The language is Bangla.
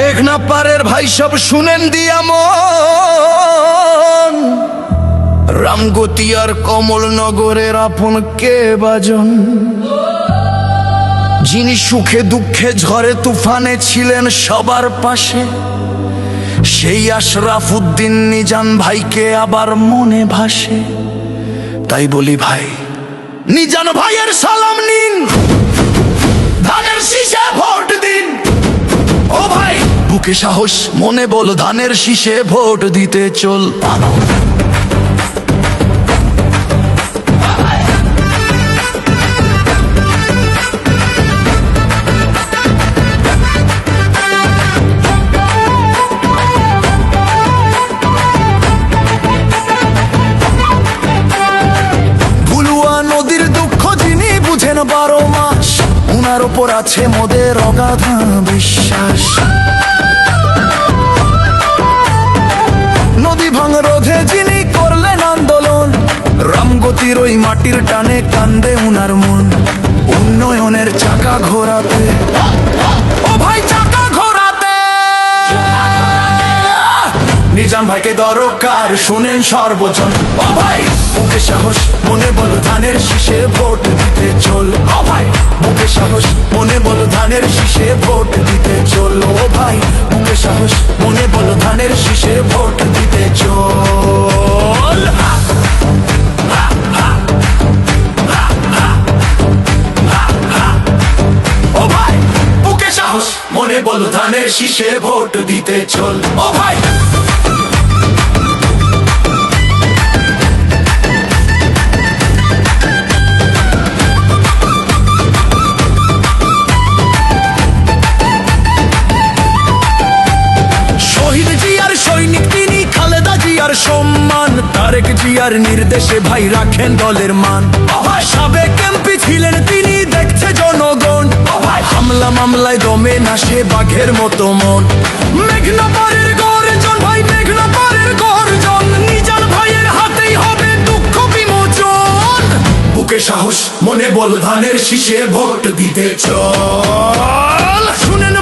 মেঘনা পারের ভাই সব শুনেন দিয়া মন, রামগতি আর কমলনগরের আপন কে বাজন, যিনি সুখে দুঃখে ঝড়ে তুফানে ছিলেন সবার পাশে, সেই আশরাফুদ্দিন নিজান ভাইকে আবার মনে ভাসে। তাই বলি ভাই, নিজান ভাইয়ের সালাম নিন, ধানের শীষে ভোট দিন। ও ভাই, বুকে সাহস মনে বল, ধানের শীষে ভোট দিতে চল। নদীর দুঃখ যিনি বুঝেন 12 মাস, উনার ওপর আছে মোদের অগাধ বিশ্বাস। নদী ভাঙ রোধে যিনি করলেন আন্দোলন, রামগতির ওই মাটির টানে কান্দে উনার মন। উন্নয়নের চাকা ঘোরাতে, ও ভাই চাকা ঘোরাতে নিজাম ভাইকে দরকার, শুনেন সর্বজন। ও ভাই, বুকে সাহস মনে বল, ধানের শীষে ভোট দিতে চল। ও ভাই, বুকে সাহস মনে বল, ধানের শীষে ভোট দিতে চল। ও ভাই, বুকে সাহস মনে বল, ধানের শীষে ভোট দিতে চল। ও ভাই, বুকে সাহস মনে বল, ধানের শীষে ভোট দিতে চল। ও ভাই, সম্মান তারেক জিয়ার নির্দেশে ভাই রাখেন দলের মান। সাবেক এমপি ছিলেন তিনি, দেখছে জনগণ। হামলা মামলায় দমে না সে বাঘের মতো মন। মেঘনা পারের গর্জন ভাই, মেঘনা পারের গর্জন, নিজান ভাইয়ের হাতেই হবে দুঃখ বিমোচন। বুকে সাহস মনে বল, ধানের শীষে ভোট দিতে চল। শুনেন